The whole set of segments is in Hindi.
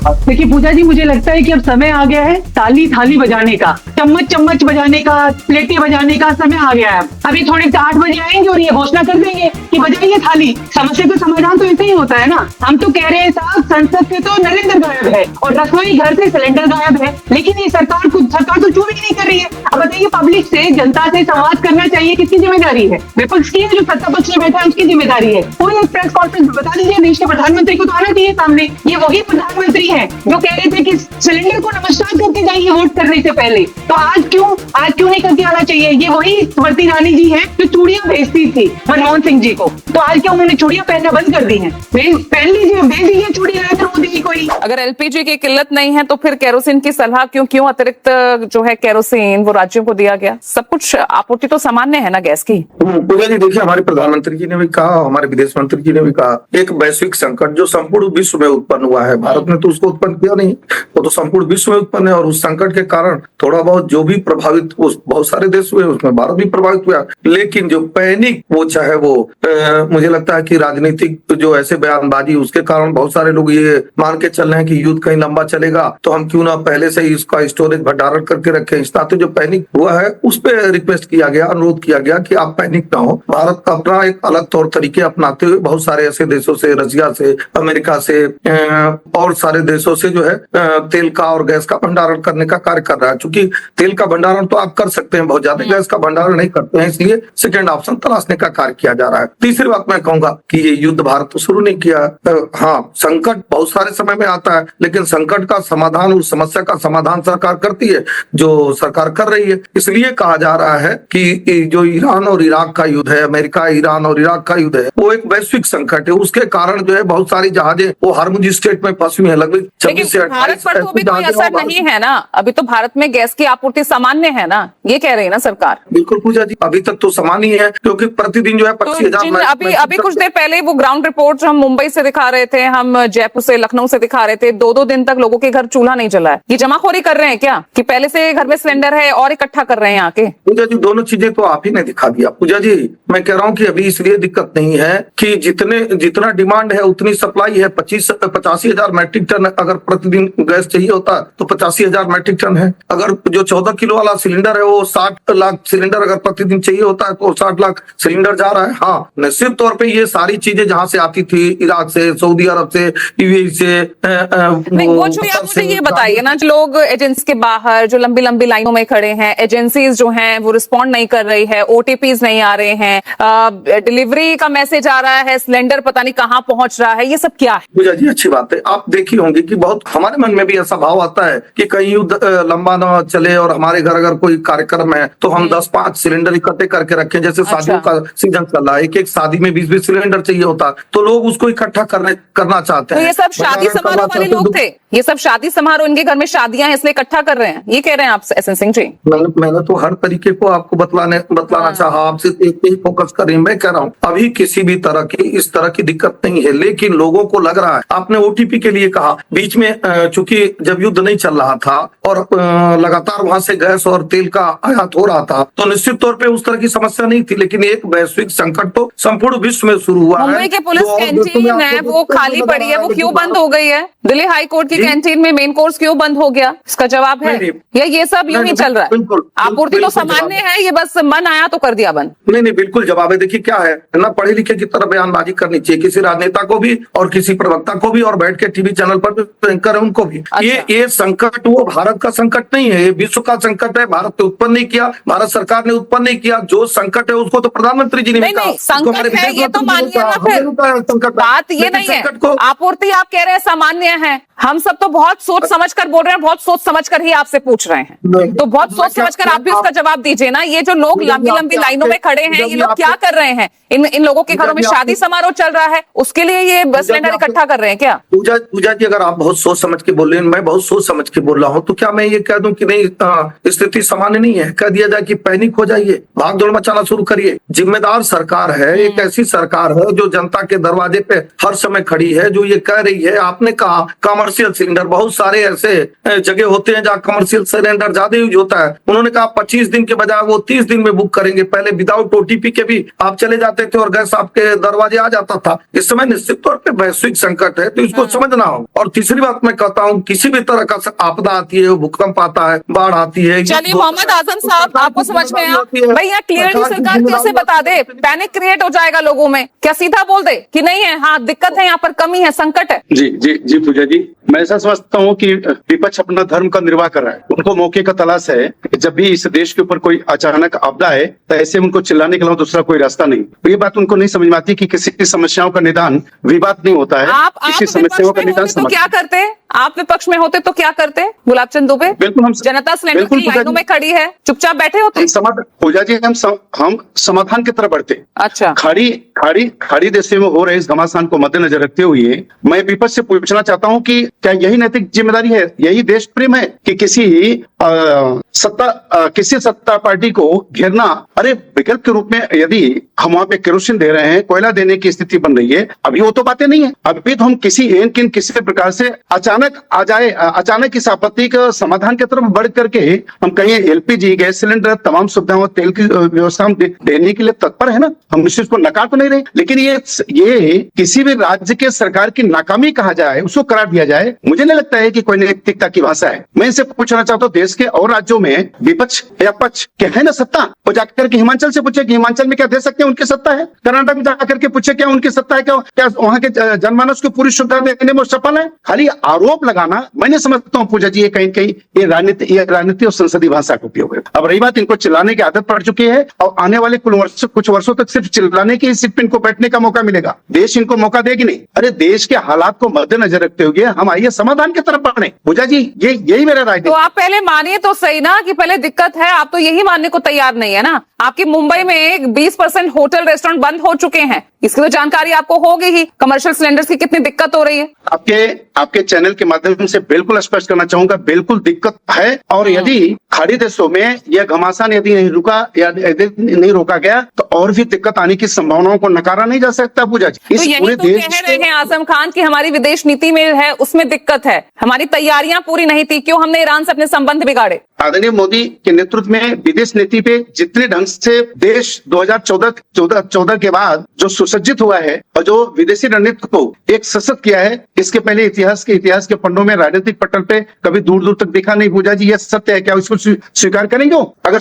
देखिए पूजा जी, मुझे लगता है कि अब समय आ गया है ताली थाली बजाने का, चम्मच चम्मच बजाने का, प्लेटें बजाने का समय आ गया है। अभी थोड़े 8 बजे आएंगे और ये घोषणा कर देंगे कि बजाइए थाली। समस्या का समाधान तो ऐसे ही होता है ना। हम तो कह रहे हैं साहब, संसद से तो नरेंद्र गायब है और रसोई घर से सिलेंडर गायब है, लेकिन ये सरकार तो चूं भी नहीं कर रही है। अब बताइए, पब्लिक से, जनता से संवाद करना चाहिए, किसकी जिम्मेदारी है? विपक्ष की है, जो सत्ता पक्ष में बैठा है उसकी जिम्मेदारी है। कोई एक प्रेस कॉन्फ्रेंस बता दीजिए, देश के प्रधानमंत्री को तो आना चाहिए सामने। ये वही प्रधानमंत्री है जो कह रहे थे कि सिलेंडर को नमस्कार करके जाइए वोट करने से पहले। तो आज क्यों नहीं करके आना चाहिए? ये वही स्मृति ईरानी जी है जो चूड़ियां भेजती थी मनमोहन सिंह जी को, तो आज क्यों उन्होंने चूड़ियां पहनना बंद कर दी है? पहन लीजिए, भेज दीजिए चूड़ी नरेंद्र मोदी जी को ही। अगर एलपीजी की किल्लत नहीं है तो फिर केरोसिन की सलाह क्यों अतिरिक्त जो है केरोसिन वो राज्यों को दिया गया? सब कुछ आपूर्ति तो सामान्य है ना गैस की। पूजा जी देखिए, हमारे प्रधानमंत्री जी ने भी कहा, हमारे विदेश मंत्री जी ने भी कहा, एक वैश्विक संकट जो संपूर्ण विश्व में उत्पन्न हुआ है, भारत ने तो उसको उत्पन्न किया नहीं, वो तो संपूर्ण विश्व में उत्पन्न है। और उस संकट के कारण थोड़ा बहुत जो भी प्रभावित, बहुत सारे देश हुए, उसमें भारत भी प्रभावित हुआ। लेकिन जो पैनिक, वो चाहे वो मुझे लगता है कि राजनीतिक जो ऐसे बयानबाजी, उसके कारण बहुत सारे लोग ये मान के चल रहे हैं कि युद्ध कहीं लंबा चलेगा तो हम क्यों ना पहले से ही इसका स्टोरेज भंडारण करके रखें। इस नाते जो पैनिक हुआ है उस पर रिक्वेस्ट किया गया, अनुरोध किया गया कि आप पैनिक ना हो। भारत अपना एक अलग तौर तरीके अपनाते हुए बहुत सारे ऐसे देशों से, रशिया से, अमेरिका से और सारे देशों से जो है तेल का और गैस का भंडारण करने का कार्य कर रहा है। चूंकि तेल का भंडारण तो आप कर सकते हैं, बहुत ज्यादा गैस का भंडारण नहीं करते हैं, इसलिए सेकेंड ऑप्शन तलाशने का कार्य किया जा रहा है। तीसरी बात मैं कहूंगा कि ये युद्ध भारत तो शुरू नहीं किया। हाँ, संकट बहुत सारे समय में आता है, लेकिन संकट का समाधान, उस समस्या का समाधान सरकार करती है, जो सरकार कर रही है। इसलिए कहा जा रहा है कि जो ईरान और इराक का युद्ध है, अमेरिका, ईरान और इराक का युद्ध है, वो एक वैश्विक संकट है। उसके कारण जो है बहुत सारी जहाजें वो हार्मुज स्ट्रेट में फंसी हुई है। लगभग 26 से 28 भारत पर तो अभी कोई असर नहीं है ना। अभी तो भारत में गैस की आपूर्ति सामान्य है ना, ये कह रही है ना सरकार। बिल्कुल पूजा जी, अभी तक तो सामान्य है, क्योंकि प्रतिदिन जो है 25,000 अभी कुछ देर पहले वो ग्राउंड रिपोर्ट हम मुंबई से दिखा रहे थे, हम जयपुर से, लखनऊ से दिखा रहे थे, 2-2 दिन तक लोगों के घर चूल्हा नहीं जला है। ये जमाखोरी कर रहे हैं क्या कि पहले से घर में सिलेंडर है और इकट्ठा कर रहे हैं आके? पूजा जी, दोनों चीजें तो आप ही ने दिखा दिया। पूजा जी, मैं कह रहा हूँ कि अभी इसलिए दिक्कत नहीं है कि जितना डिमांड है उतनी सप्लाई है। 85,000 मैट्रिक टन अगर प्रतिदिन गैस चाहिए होता है तो 85,000 मैट्रिक टन है। अगर जो 14 किलो वाला सिलेंडर है वो 60 लाख सिलेंडर अगर प्रतिदिन चाहिए होता है तो 60 लाख सिलेंडर जा रहा है। हाँ, निश्चित तौर पे ये सारी चीजें जहां से आती थी, इराक से, सऊदी अरब से, यूएई से, वो जो आप मुझे ये बताइए ना, लोग एजेंसी के बाहर जो लंबी लंबी लाइनों में खड़े हैं, एजेंसीज जो हैं वो रिस्पॉन्ड नहीं कर रही है, ओटीपीज नहीं आ रहे हैं, डिलीवरी का मैसेज आ रहा है, सिलेंडर पता नहीं कहाँ पहुंच रहा है, ये सब क्या है? पूजा जी, अच्छी बात है। आप देखी होंगी कि बहुत हमारे मन में भी ऐसा भाव आता है कि कहीं युद्ध लंबा ना चले और हमारे घर अगर कोई कार्यक्रम है तो हम 10-5 सिलेंडर इकट्ठे करके रखें। जैसे शादियों का सीजन चल रहा है, एक शादी में 20-20 सिलेंडर चाहिए होता, तो लोग उसको इकट्ठा करना चाहते हैं। तो ये सब शादी समारोह वाले लोग थे, ये सब शादी समारोह, इनके घर में शादियां हैं इसलिए इकट्ठा कर रहे हैं, ये कह रहे हैं आप एसएन सिंह जी? मैंने तो हर तरीके को आपको बतलाना चाहा, आपसे एक ही फोकस कर रही। मैं कह रहा हूँ अभी किसी भी तरह की इस तरह की दिक्कत नहीं है, लेकिन लोगों को लग रहा है। आपने ओटीपी के लिए कहा, बीच में चूंकि जब युद्ध नहीं चल रहा था और लगातार वहां से गैस और तेल का आयात हो रहा था, तो निश्चित तौर पे उस तरह की समस्या नहीं थी। लेकिन एक वैश्विक संकट तो संपूर्ण विश्व में शुरू हुआ है। मुंबई के पुलिस कैंटीन है वो खाली पड़ी है, वो क्यों बंद हो गई है? दिल्ली हाई कोर्ट की कैंटीन में मेन कोर्स क्यों बंद हो गया? इसका जवाब है या ये सब यूं ही चल रहा है? आपूर्ति तो सामान्य है, ये बस मन आया तो कर दिया बंद? नहीं, बिल्कुल जवाब है। देखिए क्या है ना, पढ़े लिखे की तरह बयानबाजी करनी चाहिए किसी राजनेता को भी और किसी प्रवक्ता को भी, और बैठ के टीवी चैनल पर भी एंकर है उनको भी। अच्छा। ये संकट वो भारत का संकट नहीं है, ये विश्व का संकट है। भारत ने उत्पन्न नहीं किया, भारत सरकार ने उत्पन्न नहीं किया। जो संकट है उसको तो प्रधानमंत्री जी ने भी कहा। संकट है ये तो मानिए ना, फिर बात ये नहीं है। आपूर्ति आप कह रहे हैं सामान्य है, हम सब तो बहुत सोच समझ कर बोल रहे हैं, बहुत सोच समझ कर ही आपसे पूछ रहे हैं, तो बहुत सोच समझ कर आप भी उसका जवाब दीजिए ना। ये जो लोग लंबी लंबी लाइनों में खड़े हैं, ये लोग क्या कर रहे हैं? इन लोगों के घरों में शादी समारोह चल रहा है, उसके लिए ये सिलेंडर इकट्ठा कर रहे हैं क्या? पूजा जी, अगर आप बहुत सोच समझ के बोल रहे हैं, मैं बहुत सोच समझ के बोल रहा हूँ, तो क्या मैं ये कह दूं कि नहीं स्थिति सामान्य नहीं है? कह दिया जाए कि पैनिक हो जाइए, भाग दौड़ मचाना शुरू करिए? जिम्मेदार सरकार है, एक ऐसी सरकार है जो जनता के दरवाजे पे हर समय खड़ी है, जो ये कह रही है। आपने कहा कमर्शियल सिलेंडर, बहुत सारे ऐसे जगह होते हैं जहाँ कमर्शियल सिलेंडर ज्यादा यूज होता है। उन्होंने कहा 25 दिन के बजाय वो 30 दिन में बुक करेंगे। पहले विदाउट OTP के भी आप चले जाते थे और गैस आपके दरवाजे आ जाता था। इस समय निश्चित तौर पे वैश्विक संकट है, तो इसको समझना हो। और तीसरी बात मैं कहता हूँ, किसी भी तरह का आपदा आती है, भूकंप आता है, बाढ़ आती है। चलिए मोहम्मद आजम साहब, आपको समझ में आया भैया, क्लियरली सरकार कैसे बता दे, पैनिक क्रिएट हो जाएगा लोगों में, क्या सीधा बोल दे कि नहीं है, हाँ दिक्कत है, यहाँ पर कमी है, संकट है? जी जी जी पूजा जी, मैं ऐसा समझता हूँ कि विपक्ष अपना धर्म का निर्वाह कर रहा है। उनको मौके का तलाश है कि जब भी इस देश के ऊपर कोई अचानक आपदा है तो ऐसे उनको चिल्लाने के अलावा दूसरा कोई रास्ता नहीं। तो ये बात उनको नहीं समझ में आती कि किसी की समस्याओं का निदान विवाद नहीं होता है, किसी समस्याओं का निदान तो क्या करते? आप विपक्ष में होते तो क्या करते गुलाब चंद दुबे? बिल्कुल, हम जनता सिलेंडर की लाइनों में खड़ी है, चुपचाप बैठे होते? पूजा जी, हम समाधान की तरफ बढ़ते। अच्छा, खाड़ी देशों में हो रहे इस घमासान को मद्देनजर रखते हुए मैं विपक्ष से पूछना चाहता हूं कि क्या यही नैतिक जिम्मेदारी है, यही देश प्रेम है कि किसी सत्ता पार्टी को घेरना? अरे विकल्प के रूप में यदि हम वहां पे केरोसिन दे रहे हैं, कोयला देने की स्थिति बन रही है, अभी वो तो बातें नहीं है। अभी तो हम किसी प्रकार से अचानक इस आपत्ति का समाधान की तरफ बढ़ करके हम कहीं LPG गैस सिलेंडर तमाम सुविधाओं तेल की व्यवस्था देने के लिए तत्पर है ना, हम इस चीज को नकार तो नहीं रहे। लेकिन ये किसी भी राज्य के सरकार की नाकामी कहा जाए, उसको करार दिया जाए, मुझे नहीं लगता है कि कोई नैतिकता की भाषा है। मैं इनसे पूछना चाहता हूँ, देश के और राज्यों में विपक्ष या पक्ष क्या है ना सत्ता, वो जाकर के हिमाचल से पूछे कि हिमाचल में क्या दे सकते हैं, उनकी सत्ता है। कर्नाटक में जाकर के पूछे क्या उनकी सत्ता है, क्या वहां के जनमानस को पूरी सुविधा देने में सफल है? खाली आरोप लगाना मैं नहीं समझता हूँ पूजा जी, ये कहीं कहीं ये राजनीति और संसदीय भाषा का उपयोग है। अब रही बात, इनको चिल्लाने की आदत पड़ चुकी है और आने वाले कुछ वर्षों तक सिर्फ चिल्लाने की सीट पे इनको बैठने का मौका मिलेगा, देश इनको मौका देगी नहीं। अरे देश के हालात को मद्देनजर रखते हुए हम आइए समाधान की तरफ बढ़े। पूजा जी, यही मेरा राय है। तो आप पहले मानिए तो सही ना कि पहले दिक्कत है, आप तो यही मानने को तैयार नहीं है ना। आपकी मुंबई में 20% होटल रेस्टोरेंट बंद हो चुके हैं, इसकी तो जानकारी आपको होगी ही। कमर्शियल सिलेंडर्स की कितनी दिक्कत हो रही है? आपके चैनल के माध्यम से बिल्कुल स्पष्ट करना चाहूंगा, बिल्कुल दिक्कत है। और यदि खाड़ी देशों में यह घमासान यदि नहीं रुका या नहीं रोका गया तो और भी दिक्कत आने की संभावनाओं को नकारा नहीं जा सकता। पूजा जी, तो यही तो कह रहे हैं आजम खान की हमारी विदेश नीति में है, उसमें दिक्कत है, हमारी तैयारियां पूरी नहीं थी, क्यों हमने ईरान से अपने संबंध बिगाड़े? आदरणीय मोदी के नेतृत्व में विदेश नीति पे जितने ढंग से देश 2014 के बाद जो सुसज्जित हुआ है और जो विदेशी रणनीति को एक सशक्त किया है, इसके पहले इतिहास के पन्नों में राजनीतिक पटल पे कभी दूर दूर तक दिखा नहीं। पूजा जी, यह सत्य है, क्या इसको स्वीकार करेंगे? अगर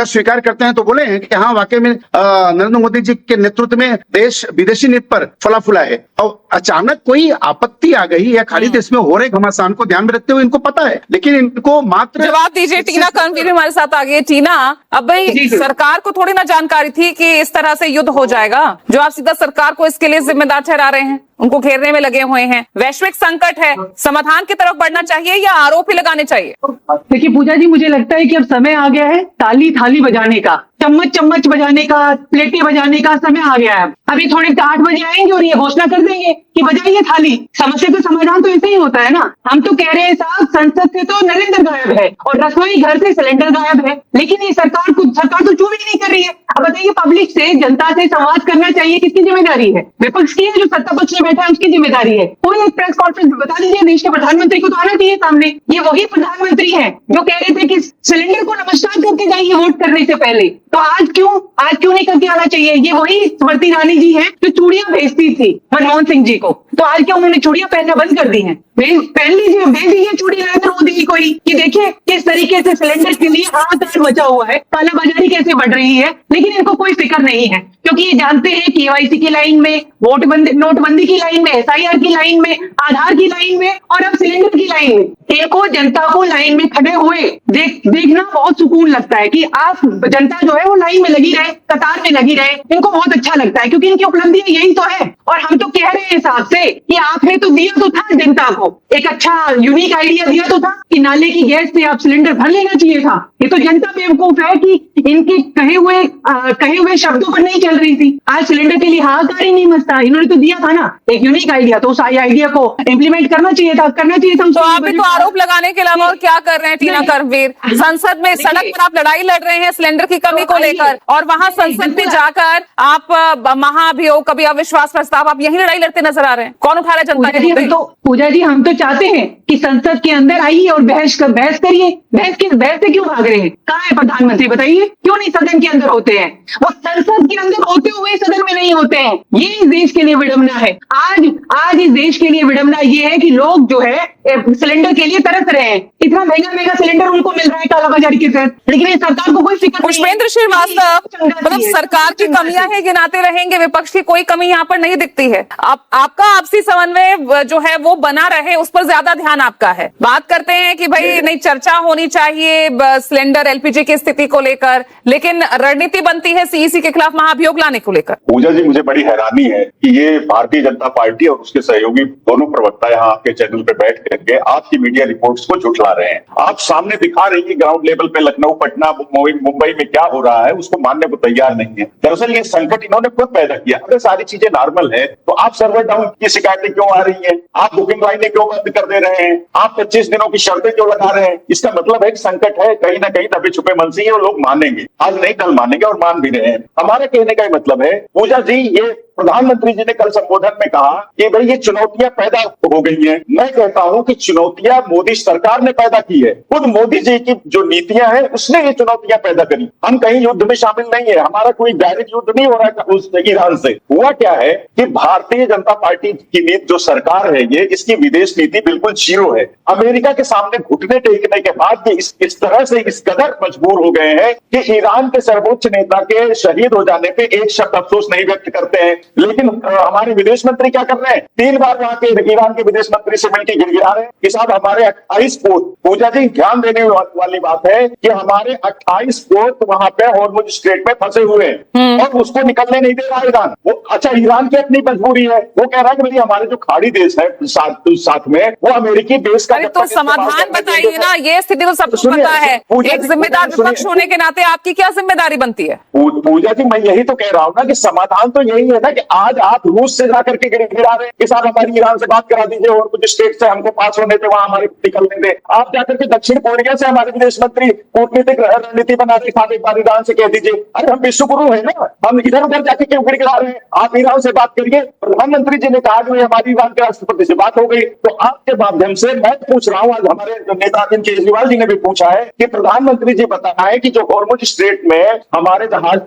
स्वीकार करते हैं तो बोले हैं कि हाँ वाकई में नरेंद्र मोदी जी के नेतृत्व में देश विदेशी नीति पर फला फूला है। और अचानक कोई आपत्ति आ गई या खाड़ी देश में हो रहे घमासान को ध्यान में रखते हुए इनको पता है, लेकिन इनको मात्र जवाब दीजिए। टीना कर्मवीर भी हमारे साथ आ गई है। टीना, अब भाई सरकार को थोड़ी ना जानकारी थी कि इस तरह से युद्ध हो जाएगा, जो आप सीधा सरकार को इसके लिए जिम्मेदार ठहरा रहे हैं, उनको घेरने में लगे हुए हैं। वैश्विक संकट है, समाधान की तरफ बढ़ना चाहिए या आरोप ही लगाने चाहिए? देखिए पूजा जी, मुझे लगता है कि अब समय आ गया है ताली थाली बजाने का, चम्मच बजाने का, प्लेटें बजाने का समय आ गया है। अभी थोड़े 8 बजे आएंगे और ये घोषणा कर देंगे कि बजाइए थाली। समस्या का समाधान तो ऐसे ही होता है ना। हम तो कह रहे हैं साहब, संसद से तो नरेंद्र गायब है और रसोई घर से सिलेंडर गायब है, लेकिन ये सरकार तो चूप ही नहीं कर रही है। अब बताइए, पब्लिक से, जनता से संवाद करना चाहिए, किसकी जिम्मेदारी है? विपक्ष की है, जो सत्ता पक्ष में बैठा है उसकी जिम्मेदारी है। कोई एक प्रेस कॉन्फ्रेंस बता दीजिए, देश के प्रधानमंत्री को तो आना चाहिए सामने। ये वही प्रधानमंत्री है जो कह रहे थे कि सिलेंडर को नमस्कार करके जाइए वोट करने से पहले, तो आज क्यों नहीं करके आना चाहिए? ये वही स्मृति ईरानी जी है जो चूड़ियां भेजती थी मनमोहन सिंह जी को, तो आज क्या उन्होंने चूड़ियां पहनना बंद कर दी हैं? पहन लीजिए, भेज दीजिए चूड़ी नरेंद्र मोदी को ही कि देखिए किस तरीके से सिलेंडर के लिए हाहाकार मचा हुआ है, कालाबाजारी कैसे बढ़ रही है। लेकिन इनको कोई फिक्र नहीं है, क्योंकि ये जानते हैं KYC की लाइन में, नोटबंदी की लाइन में, SIR की लाइन में, आधार की लाइन में और अब सिलेंडर की लाइन में, देखो जनता को लाइन में खड़े हुए देखना बहुत सुकून लगता है कि आप जनता जो है वो लाइन में लगी रहे, कतार में लगी रहे। इनको बहुत अच्छा लगता है, क्योंकि इनकी उपलब्धियां यही तो है। और हम तो कह रहे हैं हिसाब से कि आपने तो दिया तो था जनता को, एक अच्छा यूनिक आइडिया दिया तो था कि नाले की गैस से आप सिलेंडर भर लेना चाहिए था। ये तो जनता बेवकूफ है कि इनके कहे हुए शब्दों पर नहीं चल रही थी। आज सिलेंडर के लिए हाहाकार ही नहीं मचता। इन्होंने तो दिया था ना एक यूनिक आइडिया, तो उस आइडिया को इम्प्लीमेंट करना चाहिए था। तो आप भी तो आरोप लगाने के अलावा और क्या कर रहे हैं टीना कर्मवीर? संसद में सड़क पर आप लड़ाई लड़ रहे हैं सिलेंडर की कमी को लेकर, और वहां संसद में जाकर आप महाभियोग, कभी अविश्वास प्रस्ताव, आप यही लड़ाई लड़ते नजर आ रहे हैं। कौन उठा रहा है जनता के मुद्दे? पूजा जी, हम तो चाहते हैं कि संसद के अंदर आइए और बहस करिए। बहस से क्यों भाग रहे हैं? कहाँ है प्रधानमंत्री, बताइए, क्यों नहीं सदन के अंदर होते हैं? वो संसद के अंदर होते हुए सदन में नहीं होते हैं। ये इस देश के लिए विडंबना है। आज इस देश के लिए विडंबना ये है कि लोग जो है सिलेंडर के लिए तरस रहे हैं। इतना महंगा सिलेंडर उनको मिल रहा है कालाबाजारी के तहत, लेकिन ये सरकार को कोई फिक्र नहीं है। पुष्पेंद्र श्रीवास्तव, मतलब सरकार की कमियां हैं, गिनाते रहेंगे, विपक्ष की कोई कमी यहाँ पर नहीं दिखती है। आपका आपसी समन्वय जो है वो बना रहे, उस पर ज्यादा ध्यान आपका है। बात करते हैं कि भाई नहीं, चर्चा होनी चाहिए सिलेंडर एलपीजी की स्थिति को लेकर, लेकिन रणनीति बनती है सीईसी के खिलाफ महाभियोग लाने को लेकर। पूजा जी, मुझे बड़ी हैरानी है कि ये भारतीय जनता पार्टी और उसके सहयोगी दोनों प्रवक्ता यहाँ आपके चैनल पे बैठ करके आपकी मीडिया रिपोर्ट्स को झुठला रहे हैं। आप सामने दिखा रही है ग्राउंड लेवल पे लखनऊ, पटना, मुंबई में क्या हो रहा है, उसको मानने को तैयार नहीं है। दरअसल ये संकट इन्होंने खुद पैदा किया। अगर सारी चीजें नॉर्मल है तो आप सर्वर डाउन की शिकायतें क्यों आ रही है? आप बुकिंग लाइनें क्यों बंद कर दे रहे हैं? आप 25 दिनों की शर्तें क्यों लगा रहे हैं? इसका मतलब है कि संकट है, कहीं ना कहीं दबे छुपे मनसी है और लोग मानेंगे। आज नहीं, कल मानेंगे और मान भी रहे हैं। हमारे कहने का मतलब है पूजा जी, ये प्रधानमंत्री जी ने कल संबोधन में कहा कि भाई ये चुनौतियां पैदा हो गई हैं। मैं कहता हूं कि चुनौतियां मोदी सरकार ने पैदा की है। खुद मोदी जी की जो नीतियां हैं उसने ये चुनौतियां पैदा करी। हम कहीं युद्ध में शामिल नहीं है, हमारा कोई डायरेक्ट युद्ध नहीं हो रहा है उस ईरान से। हुआ क्या है कि भारतीय जनता पार्टी की नीति, जो सरकार है ये, इसकी विदेश नीति बिल्कुल जीरो है। अमेरिका के सामने घुटने टेकने के बाद ये इस तरह से इस कदर मजबूर हो गए हैं कि ईरान के सर्वोच्च नेता के शहीद हो जाने पे एक शब्द अफसोस नहीं व्यक्त करते हैं। लेकिन हमारे विदेश मंत्री क्या कर रहे हैं? 3 बार वहां के ईरान के विदेश मंत्री से मिलकर गिड़गिड़ा रहे हैं कि साहब हमारे 28 पोत, पूजा जी ध्यान देने वाली बात है कि हमारे 28 पोत वहां पे हॉर्मुज स्ट्रेट में फंसे हुए हैं और उसको निकलने नहीं दे रहा ईरान। वो अच्छा, ईरान की अपनी मजबूरी है, वो कह रहा है कि भाई हमारे जो खाड़ी देश है साथ में वो अमेरिकी बेस का। तो समाधान बताइए ना, ये स्थिति तो सबको पता है। एक जिम्मेदार विपक्ष होने के नाते आपकी क्या जिम्मेदारी बनती है? पूजा जी, मैं यही तो कह रहा हूं ना कि समाधान तो यही है ना कि आज आप रूस से जाकर के गिरा रहे हैं कि साहब हमारी ईरान से बात करा दीजिए और कुछ स्टेट से हमको पास होने थे, वहां हमारे निकलने दे। आप जाकर के दक्षिण कोरिया से हमारे विदेश मंत्री कूटनीतिक रणनीति बना रहे, साहब एक बार ईरान से कह दीजिए। अरे हम विश्व गुरु है ना, हम इधर उधर जाके क्यों गिरा रहे हैं? आप ईरान से बात करिए। प्रधानमंत्री जी ने कहा कि हमारी ईरान के राष्ट्रपति से बात हो गई। तो आपके माध्यम से मैं पूछ रहा हूं, आज हमारे नेता अरविंद केजरीवाल जी ने भी पूछा है कि प्रधानमंत्री जी बताएं कि जो हॉर्मुज स्ट्रेट में हमारे जहाज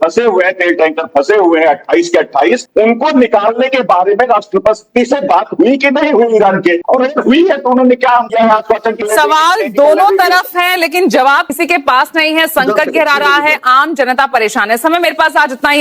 फंसे हुए हैं, तेल टैंकर फंसे हुए हैं 28 के 28, उनको निकालने के बारे में राष्ट्रपति से बात हुई कि नहीं हुई ईरान के? और हुई है तो उन्होंने क्या आश्वासन किया? सवाल दोनों तरफ है लेकिन जवाब किसी के पास नहीं है। संकट गहरा रहा है, आम जनता परेशान है। समय मेरे पास आज इतना ही।